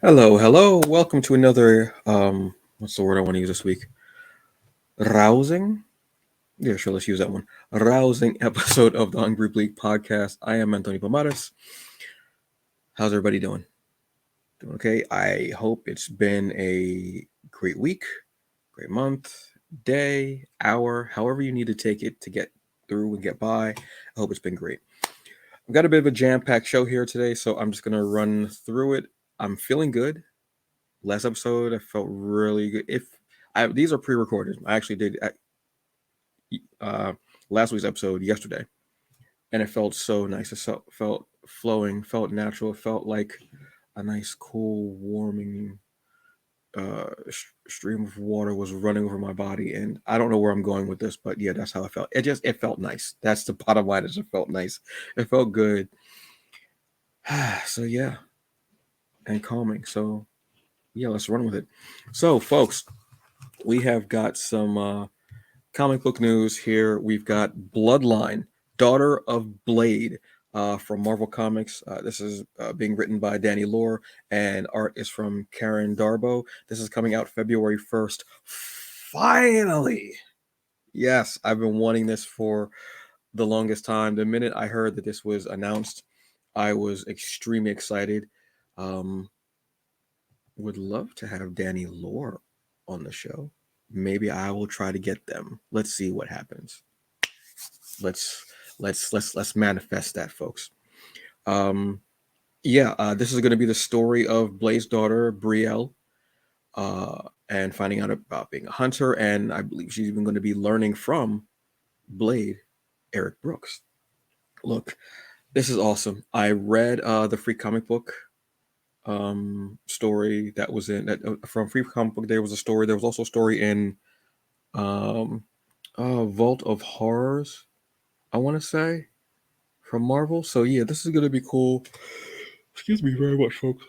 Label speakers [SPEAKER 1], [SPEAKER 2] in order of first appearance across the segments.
[SPEAKER 1] Hello, hello. Welcome to another what's the word I want to use this week? Rousing? Yeah, sure, let's use that one. Rousing episode of the Hungry Bleak podcast. I am Antonio Pomares. How's everybody doing? Doing okay? I hope it's been a great week, great month, day, hour, however you need to take it to get through and get by. I hope it's been great. I've got a bit of a jam-packed show here today, so I'm just gonna run through it. I'm feeling good. Last episode, I felt really good. If I these are pre-recorded, I actually did uh, last week's episode yesterday, and it felt so nice. It felt flowing, felt natural. It felt like a nice, cool, warming stream of water was running over my body. And I don't know where I'm going with this, but yeah, that's how I felt. It felt nice. That's the bottom line. Is it felt nice. It felt good. So yeah, and calming. So yeah, let's run with it. So folks, we have got some comic book news here. We've got Bloodline, Daughter of Blade, from Marvel Comics. This is being written by Danny Lore, and art is from Karen Darbo. This is coming out February 1st. Finally! Yes, I've been wanting this for the longest time. The minute I heard that this was announced, I was extremely excited. Um, would love to have Danny Lore on the show. Maybe I will try to get them. Let's see what happens. Let's let's manifest that, folks. Um, yeah, this is going to be the story of Blade's daughter Brielle, and finding out about being a hunter, and I believe she's even going to be learning from Blade, Eric Brooks. Look, this is awesome. I read the free comic book story that was in that from free comic book. There was a story. There was also a story in um, Vault of Horrors, I want to say, from Marvel. So yeah, this is gonna be cool. Excuse me very much, folks.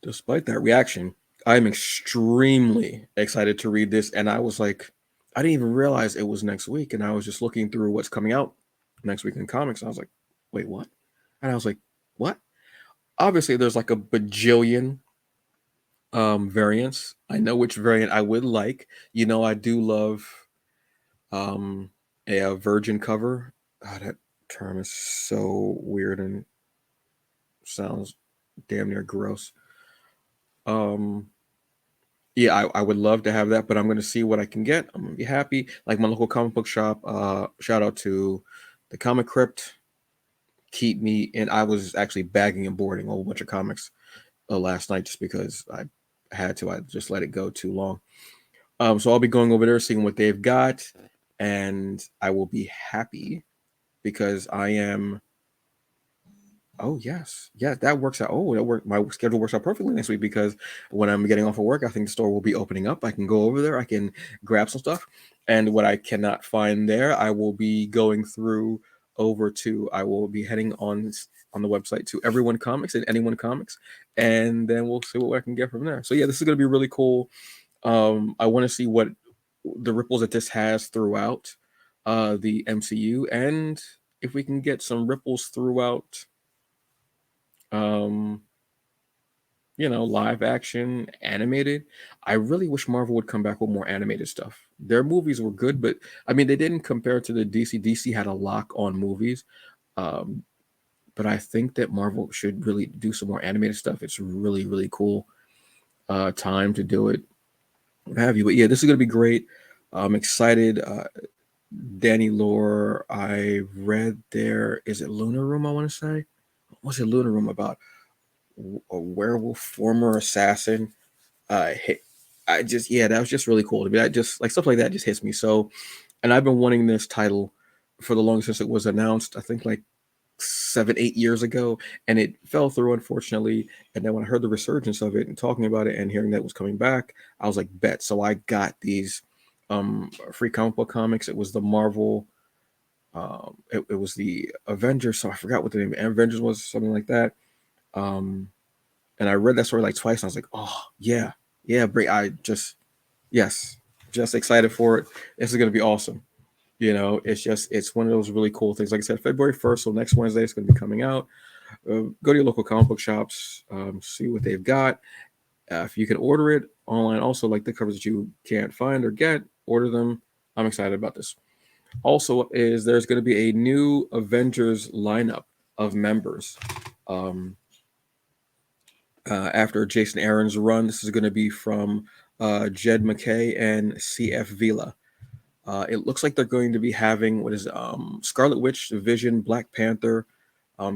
[SPEAKER 1] Despite that reaction, I'm extremely excited to read this. And I was like, I didn't even realize it was next week. And I was just looking through what's coming out next week in comics. And I was like, wait, what? And I was like, what? Obviously, there's like a bajillion variants. I know which variant I would like. I do love um a virgin cover. That term is so weird and sounds damn near gross. Um, yeah, I would love to have that, but I'm gonna see what I can get. I'm gonna be happy. Like my local comic book shop. Shout out to the Comic Crypt. Keep me, and I was actually bagging and boarding a whole bunch of comics last night just because I had to. I just let it go too long. So I'll be going over there, seeing what they've got, and I will be happy because I am. Oh yes, yeah, that works out. Oh, that work. My schedule works out perfectly next week because when I'm getting off of work, I think the store will be opening up. I can go over there. I can grab some stuff, and what I cannot find there, I will be going through over to. I will be heading on the website to Everyone Comics and Anyone Comics, and then we'll see what I can get from there. So yeah, this is gonna be really cool. I want to see what the ripples that this has throughout the MCU, and if we can get some ripples throughout um live action animated. I really wish Marvel would come back with more animated stuff. Their movies were good, but I mean they didn't compare to the DC had a lock on movies. um but I think that Marvel should really do some more animated stuff. It's really really cool time to do it, what have you. But yeah, this is gonna be great. I'm excited. Danny Lore, I read there, is it Lunar Room, I want to say. What's it Lunar Room about? A werewolf former assassin. Hit, I just yeah, that was just really cool to me. I just like stuff like that just hits me. So, and I've been wanting this title for the longest since it was announced. I think like 7 8 years ago, and it fell through unfortunately. And then when I heard the resurgence of it and talking about it and hearing that it was coming back, I was like, bet. So I got these free comic book comics. It was the Marvel. It was the Avengers. So I forgot what the name of Avengers was, something like that. Um, and I read that story like twice. And I was like, oh yeah, yeah, great. I just yes, just excited for it. This is gonna be awesome. It's one of those really cool things. Like I said, February 1st, so next Wednesday it's gonna be coming out. Go to your local comic book shops, see what they've got. If you can order it online, also like the covers that you can't find or get, order them. I'm excited about this. Also, is there's going to be a new Avengers lineup of members. Um, after Jason Aaron's run, this is going to be from Jed MacKay and CF Vila. It looks like they're going to be having Scarlet Witch, Vision, Black Panther,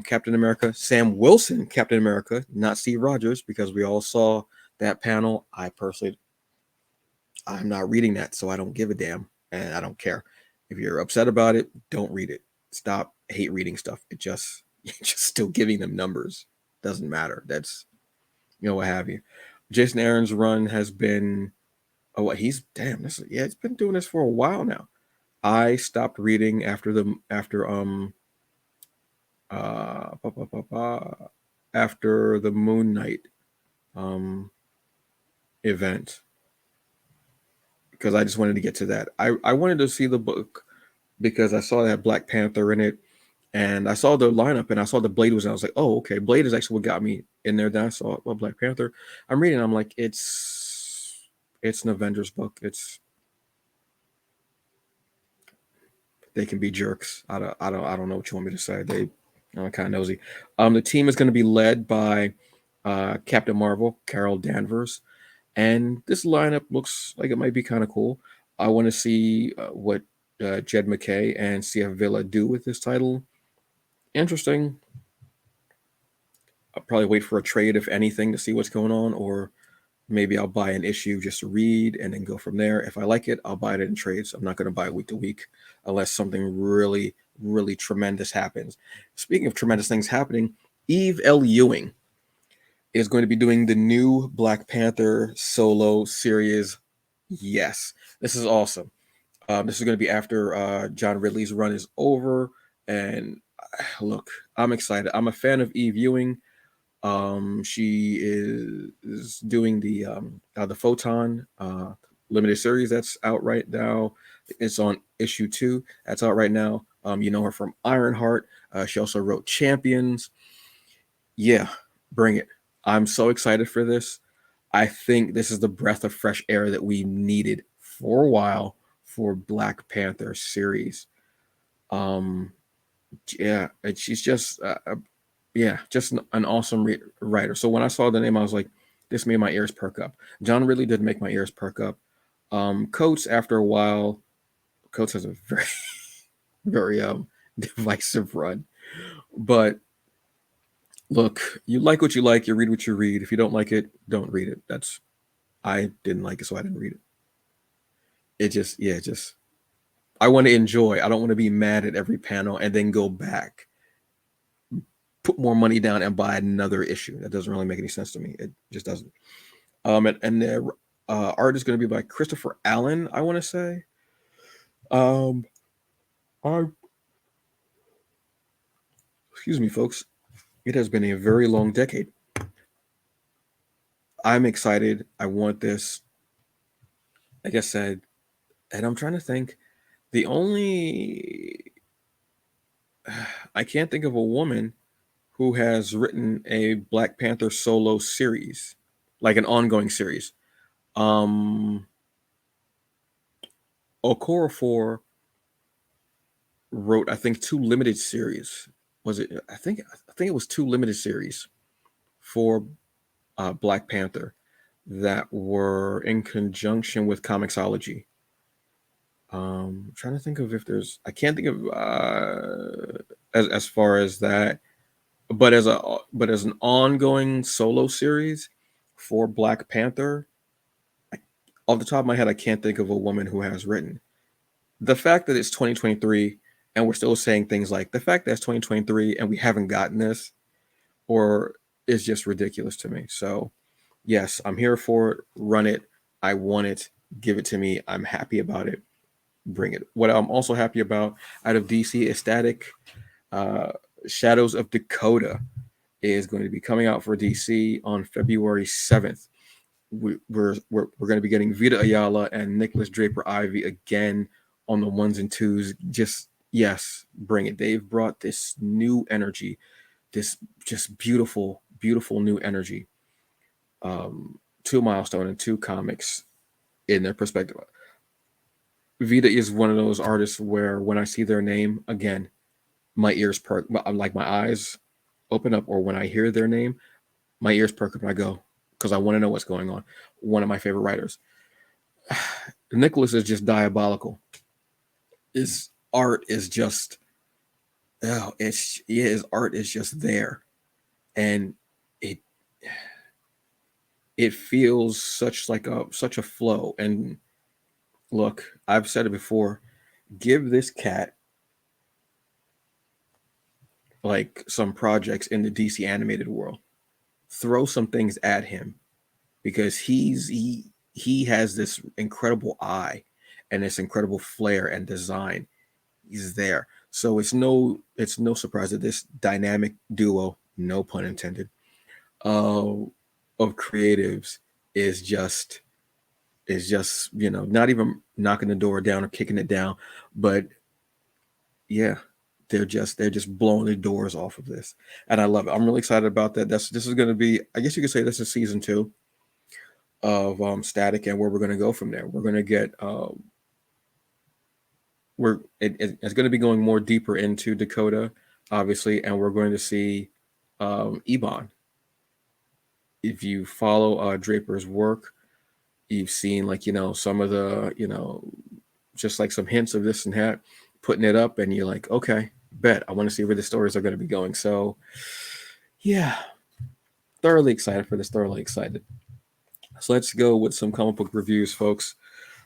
[SPEAKER 1] Captain America, Sam Wilson, Captain America, not Steve Rogers, because we all saw that panel. I'm not reading that, so I don't give a damn, and I don't care. If you're upset about it, don't read it. Stop hate reading stuff. You're just still giving them numbers. Doesn't matter. That's what have you. Jason Aaron's run has been he's it's been doing this for a while now. I stopped reading after the Moon Knight event, because I just wanted to get to that. I wanted to see the book because I saw that Black Panther in it, and I saw the lineup, and I saw the Blade was in. I was like, oh, okay, Blade is actually what got me in there. Then I saw Black Panther. I'm reading. I'm like, it's an Avengers book. They can be jerks. I don't know what you want me to say. I'm kind of nosy. The team is going to be led by Captain Marvel, Carol Danvers, and this lineup looks like it might be kind of cool. I want to see what Jed MacKay and CF Villa do with this title. Interesting. I'll probably wait for a trade, if anything, to see what's going on, or maybe I'll buy an issue just to read and then go from there. If I like it, I'll buy it in trades. I'm not going to buy week to week unless something really, really tremendous happens. Speaking of tremendous things happening, Eve L. Ewing is going to be doing the new Black Panther solo series. Yes, this is awesome. This is going to be after John Ridley's run is over. And look, I'm excited. I'm a fan of Eve Ewing. She is doing the Photon limited series that's out right now. It's on issue 2. That's out right now. You know her from Ironheart. She also wrote Champions. Yeah, bring it. I'm so excited for this. I think this is the breath of fresh air that we needed for a while for Black Panther series. Yeah, and she's just just an awesome writer. So when I saw the name, I was like, this made my ears perk up. John really did make my ears perk up. Coates, after a while, Coates has a very, very divisive run. But look, you like what you like, you read what you read. If you don't like it, don't read it. I didn't like it, so I didn't read it. I want to enjoy. I don't want to be mad at every panel and then go back, put more money down, and buy another issue. That doesn't really make any sense to me. It just doesn't. And the art is going to be by Christopher Allen, I want to say. Excuse me, folks. It has been a very long decade. I'm excited. I want this. Like I said, and I'm trying to think. The only I can't think of a woman who has written a Black Panther solo series, like an ongoing series. Okorafor wrote, I think, 2 limited series. Was it? I think it was 2 limited series for Black Panther that were in conjunction with Comixology. I'm trying to think of if there's. I can't think of as far as that, but as an ongoing solo series for Black Panther. Off the top of my head, I can't think of a woman who has written. The fact that it's 2023 and we're still saying things like the fact that it's 2023 and we haven't gotten this, or is just ridiculous to me. So, yes, I'm here for it. Run it. I want it. Give it to me. I'm happy about it. Bring it. What I'm also happy about out of DC Ecstatic, Shadows of Dakota is going to be coming out for DC on February 7th. We're going to be getting Vita Ayala and Nicholas Draper Ivy again on the 1s and 2s. Just yes, bring it. They've brought this new energy this just beautiful new energy. Two Milestone and two comics in their perspective. Vita is one of those artists where when I see their name again, my ears perk. Like my eyes open up, or when I hear their name, my ears perk up and I go because I want to know what's going on. One of my favorite writers. Nicholas is just diabolical. His art is just his art is just there, and it it feels such a flow. And look, I've said it before. Give this cat like some projects in the DC animated world. Throw some things at him because he has this incredible eye and this incredible flair and design. He's there. So it's no surprise that this dynamic duo, no pun intended, uh, of creatives is just not even knocking the door down or kicking it down, but yeah, they're just blowing the doors off of this, and I love it. I'm really excited about that. This is going to be, I guess you could say, this is season 2 of Static, and where we're going to go from there. We're going to get it's going to be going more deeper into Dakota, obviously, and we're going to see Ebon. If you follow Draper's work, you've seen like some of the just like some hints of this and that, putting it up, and you're like, okay, bet I want to see where the stories are going to be going. So yeah, thoroughly excited for this. Thoroughly excited. So let's go with some comic book reviews, folks.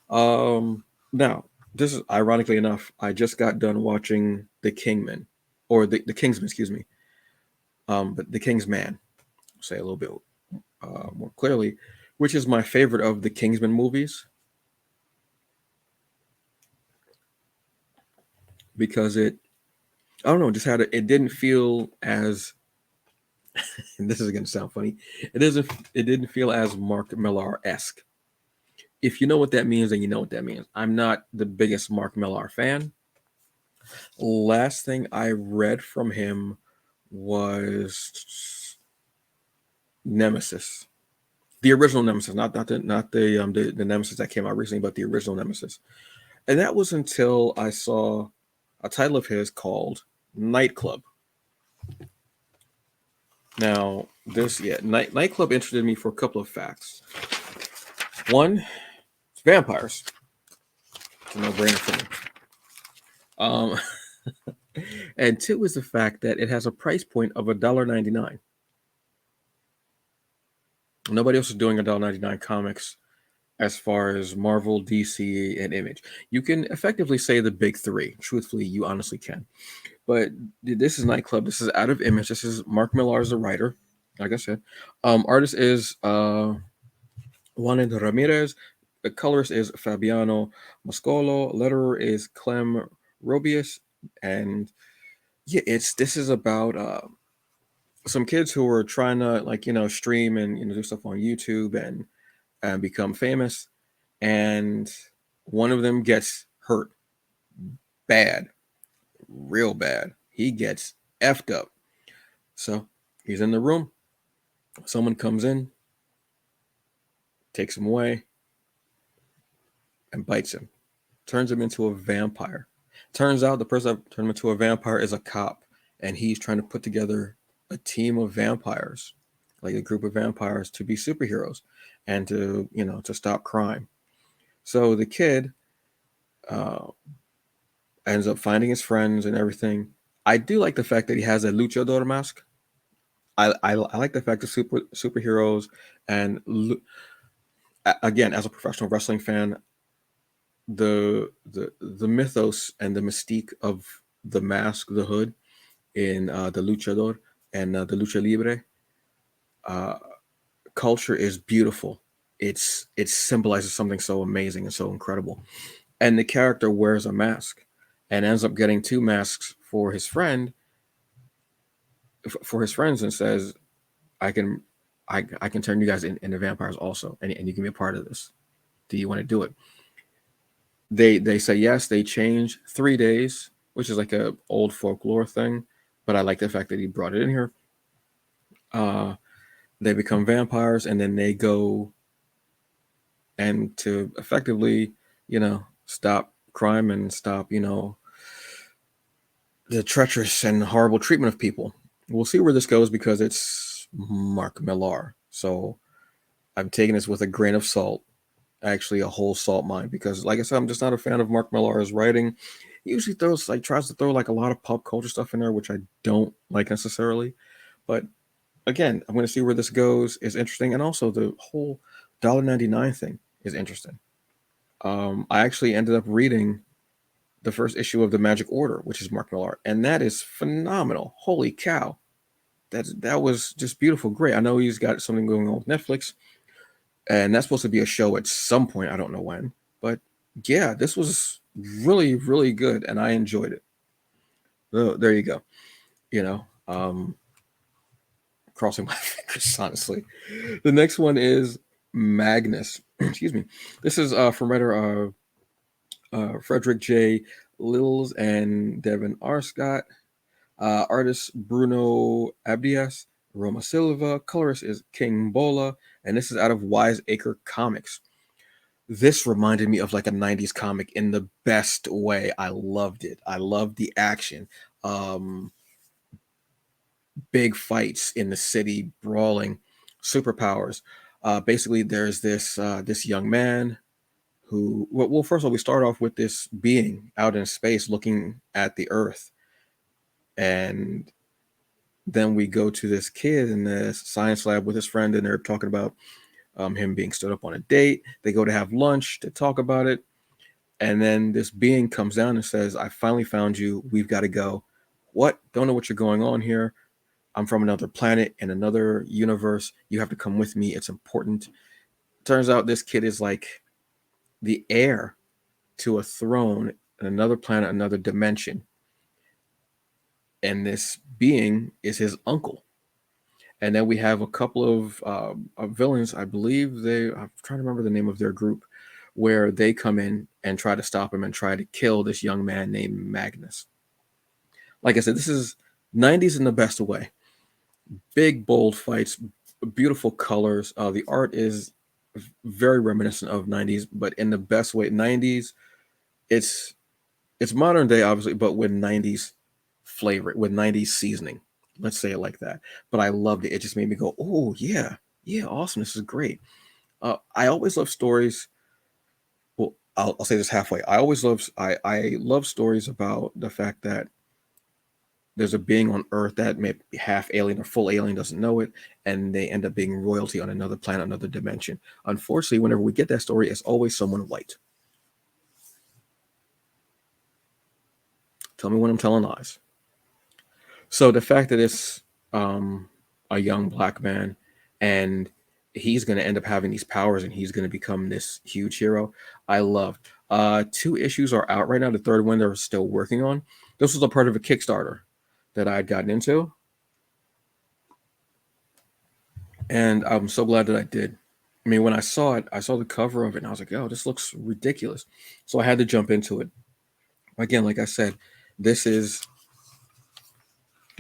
[SPEAKER 1] Now, this is ironically enough, I just got done watching The Kingman, or the Kingsman, excuse me. But The Kingsman, I'll say a little bit more clearly, which is my favorite of the Kingsman movies, because I don't know, just it didn't feel as, and this is going to sound funny, it didn't feel as Mark Millar-esque. If you know what that means, then you know what that means. I'm not the biggest Mark Millar fan. Last thing I read from him was Nemesis, the original Nemesis, not the Nemesis that came out recently, but the original Nemesis. And that was until I saw a title of his called Nightclub. Now, Nightclub interested me for a couple of facts. One, it's vampires. It's a no-brainer for me. And two is the fact that it has a price point of $1.99. Nobody else is doing $1.99 comics as far as Marvel, DC, and Image. You can effectively say the big three. Truthfully, you honestly can. But this is Nightclub. This is out of Image. This is Mark Millar as the writer, like I said. Artist is Juan Ramirez. The colorist is Fabiano Mascolo. Letterer is Clem Robius. And yeah, this is about some kids who are trying to stream and do stuff on YouTube and become famous, and one of them gets hurt bad, real bad. He gets effed up. So he's in the room. Someone comes in, takes him away, and bites him. Turns him into a vampire. Turns out the person that turned him into a vampire is a cop, and he's trying to put together a team of vampires, like a group of vampires, to be superheroes and to stop crime. So the kid ends up finding his friends and everything. I do like the fact that he has a luchador mask. I like the fact that superheroes and again, as a professional wrestling fan, the mythos and the mystique of the mask, the hood in the luchador and the lucha libre culture is beautiful. It symbolizes something so amazing and so incredible. And the character wears a mask and ends up getting two masks for his friends, and says, I can turn you guys into vampires also, and you can be a part of this. Do you want to do it? They say yes. They change 3 days, which is like a old folklore thing. but I like the fact that he brought it in here. They become vampires, and then they go and to effectively, stop crime and stop, the treacherous and horrible treatment of people. We'll see where this goes because it's Mark Millar. So I'm taking this with a grain of salt, actually a whole salt mine, because like I said, I'm just not a fan of Mark Millar's writing. He usually tries to throw like a lot of pop culture stuff in there, which I don't like necessarily. But again, I'm going to see where this goes. Is interesting, and also the whole $1.99 thing is interesting. I actually ended up reading the first issue of the Magic Order, which is Mark Millar, and that is phenomenal. Holy cow, that was just beautiful, great. I know he's got something going on with Netflix, and that's supposed to be a show at some point. I don't know when, but yeah, this was really, really good, and I enjoyed it. So there you go. You know, crossing my fingers, honestly. The next one is Magnus. Excuse me. This is from writer Frederick J. Lills and Devin R. Scott. Artist Bruno Abdias, Roma Silva. Colorist is King Bola, and this is out of Wiseacre Comics. This reminded me of like a 90s comic in the best way. I loved it. I loved the action. Um, Big fights in the city, brawling, superpowers. Basically, there's this young man who, well, first of all, we start off with this being out in space looking at the Earth, and then we go to this kid in the science lab with his friend, and they're talking about him being stood up on a date. They go to have lunch to talk about it, and then this being comes down and says, "I finally found you. We've got to go." What? Don't know what you're going on here. I'm from another planet in another universe. You have to come with me. It's important. Turns out this kid is like the heir to a throne in another planet, another dimension. And this being is his uncle. And then we have a couple of villains. I believe I'm trying to remember the name of their group, where they come in and try to stop him and try to kill this young man named Magnus. Like I said, this is 90s in the best way. Big, bold fights, beautiful colors. The art is very reminiscent of 90s, but in the best way. 90s, it's modern day, obviously, but with 90s flavor, with 90s seasoning. Let's say it like that. But I loved it. It just made me go, oh, yeah, yeah, awesome. This is great. I always love stories. Well, I'll say this halfway. I love stories about the fact that there's a being on Earth that may be half alien or full alien, doesn't know it, and they end up being royalty on another planet, another dimension. Unfortunately, whenever we get that story, it's always someone white. Tell me when I'm telling lies. So the fact that it's a young black man and he's going to end up having these powers and he's going to become this huge hero, I love. Two issues are out right now. The third one they're still working on. This was a part of a Kickstarter that I had gotten into, and I'm so glad that I did. I mean, when I saw it, I saw the cover of it, and I was like, "Oh, this looks ridiculous." So I had to jump into it. Again, like I said, this is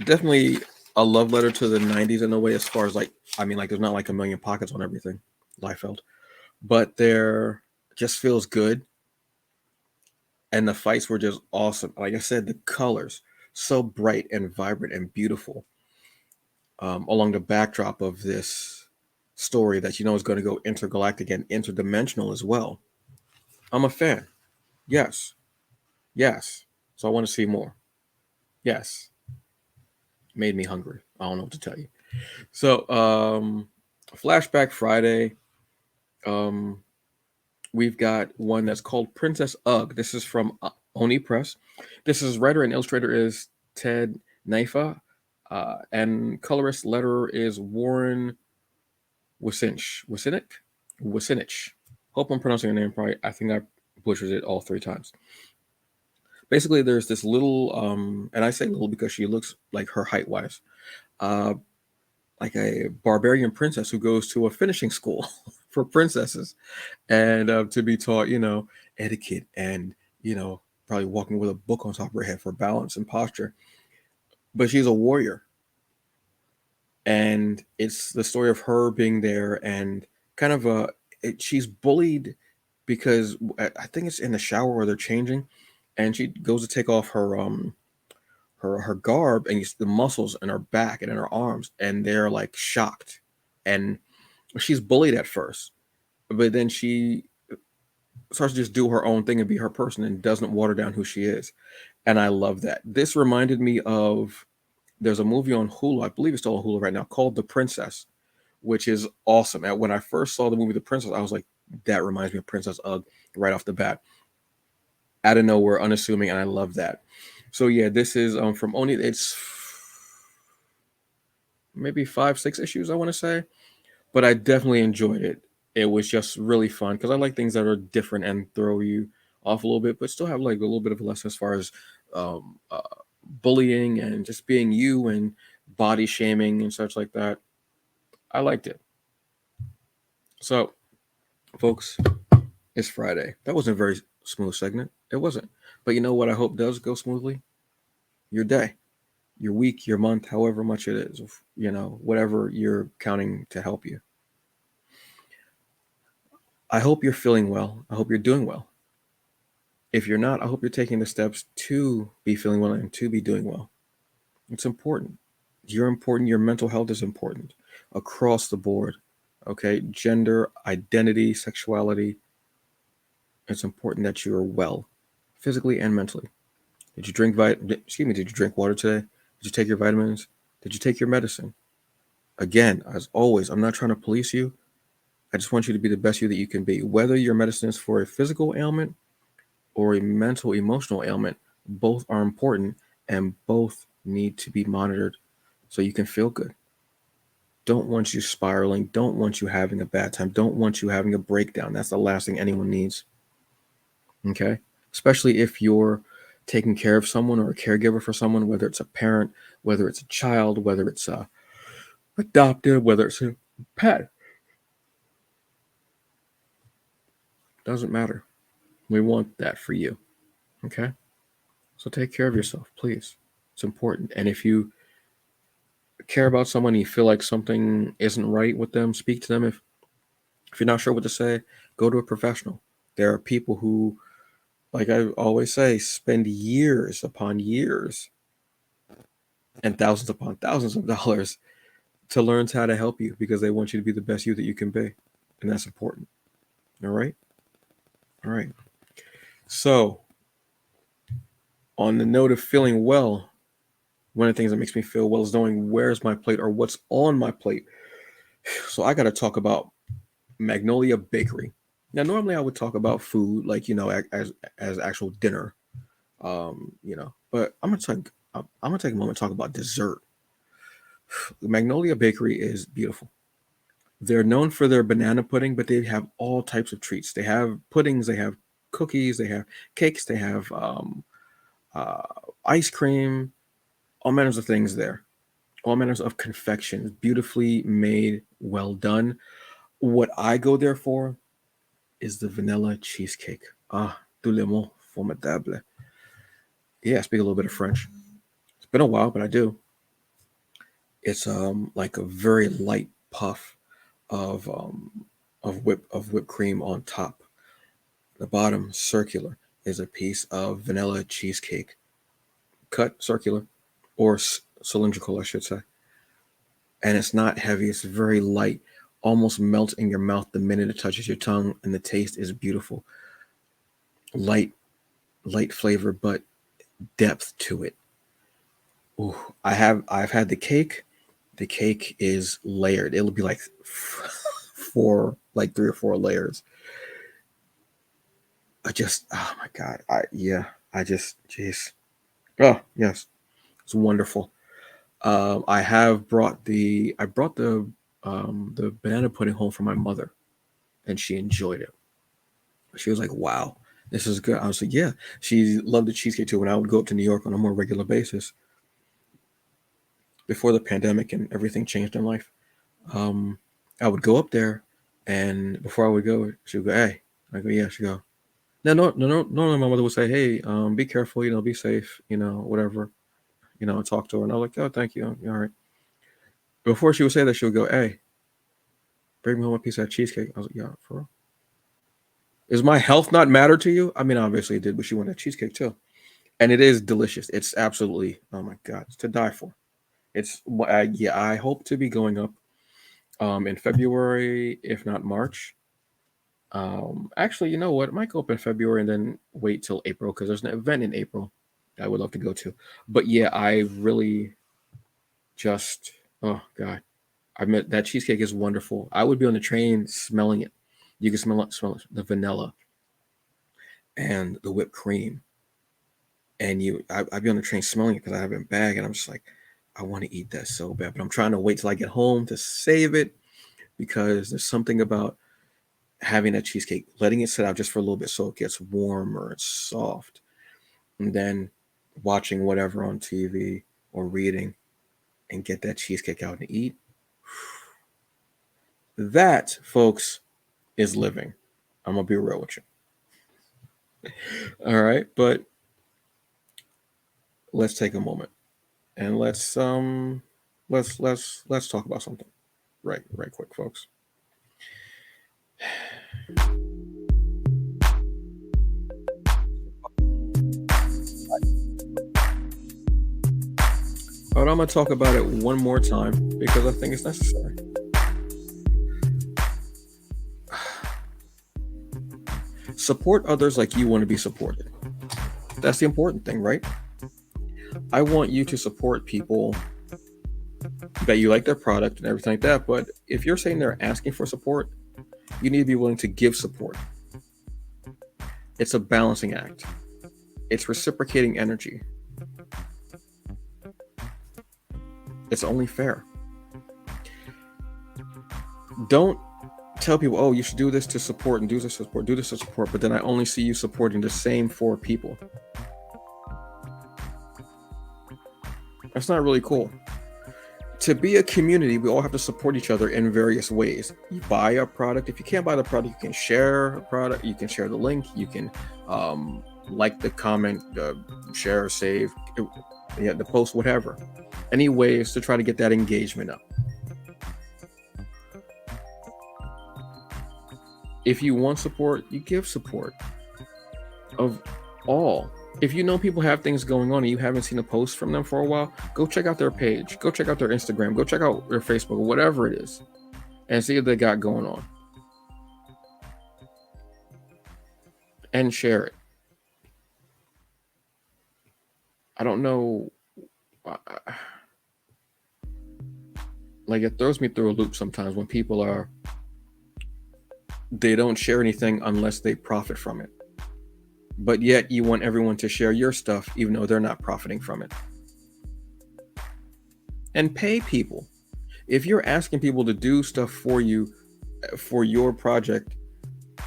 [SPEAKER 1] definitely a love letter to the 90s in a way, as far as like, I mean, like there's not like a million pockets on everything, Liefeld, but there just feels good. And the fights were just awesome. Like I said, the colors so bright and vibrant and beautiful, along the backdrop of this story that is going to go intergalactic and interdimensional as well. I'm a fan. Yes. Yes. So I want to see more. Yes. Made me hungry. I don't know what to tell you. So, Flashback Friday. Um, we've got one that's called Princess Ugg. This is from Oni Press. This is writer and illustrator is Ted Naifa, and colorist letterer is Warren Wasinich. Hope I'm pronouncing your name right. I think I butchered it all three times. Basically, there's this little, and I say little because she looks like her height wise, uh, like a barbarian princess who goes to a finishing school for princesses, and to be taught, etiquette and probably walking with a book on top of her head for balance and posture. but she's a warrior, and it's the story of her being there and kind of she's bullied because I think it's in the shower where they're changing, and she goes to take off her garb, and you see the muscles in her back and in her arms, and they're like shocked, and she's bullied at first, but then she starts to just do her own thing and be her person and doesn't water down who she is. And I love that. This reminded me of, there's a movie on Hulu, I believe it's still on Hulu right now, called The Princess, which is awesome. And when I first saw the movie The Princess, I was like, that reminds me of Princess Ugg right off the bat. Out of nowhere, unassuming, and I love that. So yeah, this is from only, it's maybe 5, 6 issues, I want to say, but I definitely enjoyed it. It was just really fun because I like things that are different and throw you off a little bit, but still have like a little bit of a lesson as far as um, uh, bullying and just being you and body shaming and such like that. I liked it. So, folks, it's Friday. That wasn't a very smooth segment. It wasn't. But you know what I hope does go smoothly? Your day, your week, your month, however much it is, whatever you're counting to help you. I hope you're feeling well. I hope you're doing well. If you're not, I hope you're taking the steps to be feeling well and to be doing well. It's important. You're important. Your mental health is important across the board. Okay. Gender, identity, sexuality. It's important that you are well physically and mentally. Did you did you drink water today? Did you take your vitamins? Did you take your medicine? Again, as always, I'm not trying to police you. I just want you to be the best you that you can be. Whether your medicine is for a physical ailment or a mental, emotional ailment, both are important and both need to be monitored so you can feel good. Don't want you spiraling. Don't want you having a bad time. Don't want you having a breakdown. That's the last thing anyone needs. Okay? Especially if you're taking care of someone or a caregiver for someone, whether it's a parent, whether it's a child, whether it's adopted, whether it's a pet. Doesn't matter. We want that for you. Okay? So take care of yourself, please. It's important. And if you care about someone, you feel like something isn't right with them, speak to them. If you're not sure what to say, go to a professional. There are people who, like I always say, spend years upon years and thousands upon thousands of dollars to learn how to help you because they want you to be the best you that you can be. And that's important. All right? All right. So, on the note of feeling well, one of the things that makes me feel well is knowing where's my plate or what's on my plate. So, I got to talk about Magnolia Bakery. Now, normally I would talk about food, like as actual dinner, But I'm gonna take a moment to talk about dessert. Magnolia Bakery is beautiful. They're known for their banana pudding, but they have all types of treats. They have puddings, they have cookies, they have cakes, they have uh, ice cream, all manners of things there. All manners of confections, beautifully made, well done. What I go there for is the vanilla cheesecake. Ah, tout le monde formidable. Yeah, I speak a little bit of French. It's been a while, but I do. It's like a very light puff of whipped cream on top. The bottom circular is a piece of vanilla cheesecake, cut circular or cylindrical, I should say. And it's not heavy. It's very light, almost melts in your mouth the minute it touches your tongue, and the taste is beautiful. Light, light flavor, but depth to it. Ooh, I've had the cake. The cake is layered. It'll be like like 3 or 4 layers. Oh my god. Jeez. Oh yes, it's wonderful. I brought the banana pudding home for my mother, and she enjoyed it. She was like, "Wow, this is good." I was like, "Yeah." She loved the cheesecake too. When I would go up to New York on a more regular basis before the pandemic and everything changed in life, um, I would go up there, and before I would go, she would go, "Hey," I go, "Yeah." She go, "No, no, no, no, no." My mother would say, "Hey, be careful. Be safe. Whatever." talk to her. And I was like, oh, thank you. All right. Before she would say that, she would go, hey, bring me home a piece of that cheesecake. I was like, yeah, for real. Is my health not matter to you? I mean, obviously it did, but she wanted cheesecake too. And it is delicious. It's absolutely, oh my God, it's to die for. Yeah, I hope to be going up in February, if not March. Actually, you know what? It might go up in February and then wait till April because there's an event in April I would love to go to. But yeah, I really just, oh God, I meant that cheesecake is wonderful. I would be on the train smelling it. You can smell the vanilla and the whipped cream, and I'd be on the train smelling it because I have it in bag, and I'm just like, I want to eat that so bad, but I'm trying to wait till I get home to save it because there's something about having that cheesecake, letting it sit out just for a little bit so it gets warmer and soft, and then watching whatever on TV or reading and get that cheesecake out and eat. That, folks, is living. I'm gonna be real with you. All right, but let's take a moment and let's talk about something right quick, folks. But I'm gonna talk about it one more time because I think it's necessary. Support others like you want to be supported. That's the important thing, right? I want you to support people that you like their product and everything like that. But if you're saying they're asking for support, you need to be willing to give support. It's a balancing act. It's reciprocating energy. It's only fair. Don't tell people, oh, you should do this to support and do this to support, do this to support, but then I only see you supporting the same 4 people. That's not really cool. To be a community, we all have to support each other in various ways. You buy a product. If you can't buy the product, you can share a product. You can share the link. You can like the comment, share, save, the post, whatever. Any ways to try to get that engagement up. If you want support, you give support of all. If you know people have things going on and you haven't seen a post from them for a while, go check out their page, go check out their Instagram, go check out their Facebook, whatever it is, and see what they got going on. And share it. I don't know. Like, it throws me through a loop sometimes when people they don't share anything unless they profit from it. But yet you want everyone to share your stuff even though they're not profiting from it. And pay people. If you're asking people to do stuff for you for your project,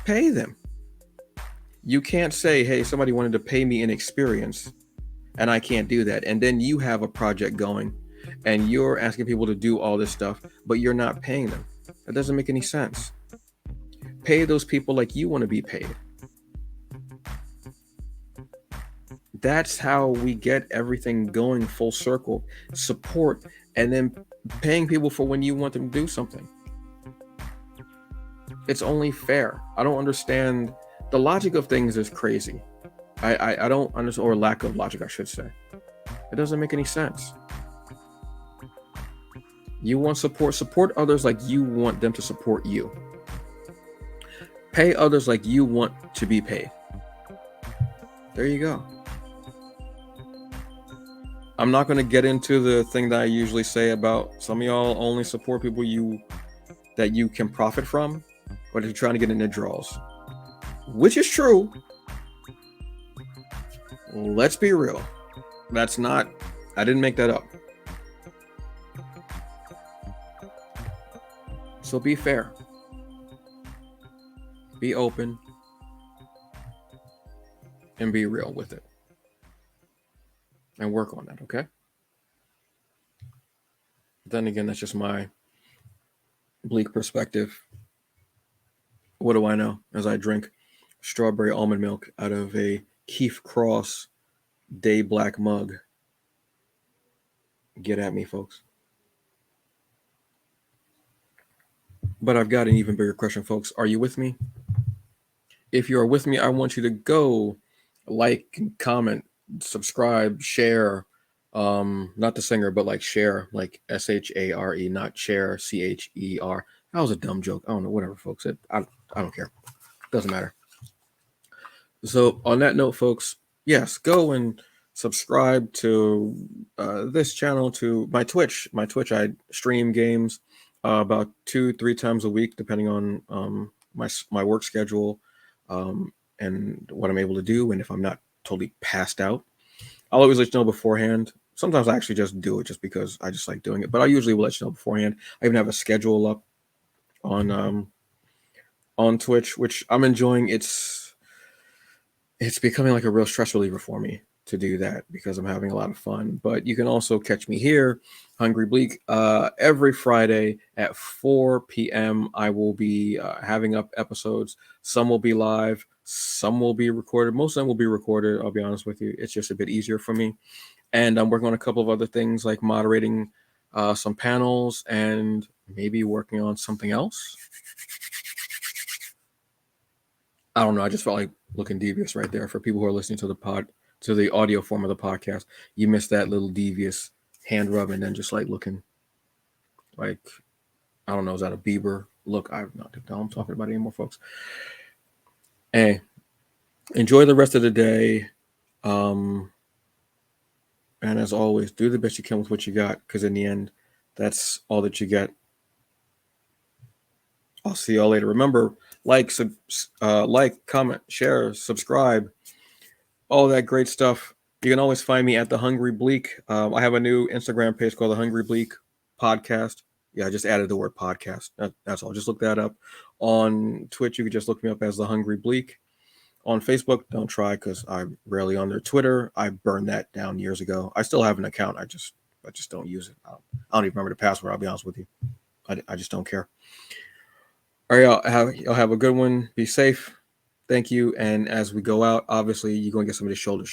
[SPEAKER 1] pay them. You can't say, hey, somebody wanted to pay me an experience and I can't do that. And then you have a project going and you're asking people to do all this stuff, but you're not paying them. That doesn't make any sense. Pay those people like you want to be paid. That's how we get everything going full circle. Support, and then paying people for when you want them to do something. It's only fair. I don't understand. The logic of things is crazy. I don't understand, or lack of logic, I should say. It doesn't make any sense. You want support others like you want them to support you. Pay others like you want to be paid. There you go. I'm not going to get into the thing that I usually say about some of y'all only support people that you can profit from, but if you're trying to get in their draws, which is true. Let's be real. I didn't make that up. So be fair. Be open. And be real with it. And work on that, okay? Then again, that's just my bleak perspective. What do I know as I drink strawberry almond milk out of a Keith Cross Day Black mug? Get at me, folks. But I've got an even bigger question, folks. Are you with me? If you are with me, I want you to go like, comment, subscribe, share. Not the singer, but like share, like SHARE, not share, CHER. That was a dumb joke. I don't know, whatever, folks. I don't care. Doesn't matter. So on that note, folks, yes, go and subscribe to this channel, to my Twitch. My Twitch, I stream games about 2-3 times a week, depending on my work schedule and what I'm able to do, and if I'm not totally passed out. I'll always let you know beforehand. Sometimes I actually just do it just because I just like doing it, but I usually will let you know beforehand. I even have a schedule up on Twitch, which I'm enjoying. It's becoming like a real stress reliever for me to do that because I'm having a lot of fun. But you can also catch me here, Hungry Bleak, every Friday at 4 p.m. I will be having up episodes. Some will be live, some will be recorded. Most of them will be recorded, I'll be honest with you. It's just a bit easier for me. And I'm working on a couple of other things like moderating some panels and maybe working on something else. I don't know. I just felt like looking devious right there. For people who are listening to the audio form of the podcast, you missed that little devious hand rub and then just like looking like, I don't know, is that a Bieber look? I'm not I'm talking about it anymore, folks. Hey, enjoy the rest of the day. And as always, do the best you can with what you got, because in the end, that's all that you get. I'll see y'all later. Remember, like, comment, share, subscribe, all that great stuff. You can always find me at The Hungry Bleak. I have a new Instagram page called The Hungry Bleak Podcast. Yeah, I just added the word podcast. That's all. Just look that up. On Twitch, you can just look me up as The Hungry Bleak. On Facebook, don't try because I'm rarely on there. Twitter, I burned that down years ago. I still have an account. I just don't use it. I don't even remember the password. I'll be honest with you. I just don't care. All right, y'all have a good one. Be safe. Thank you. And as we go out, obviously, you're going to get some of the shoulder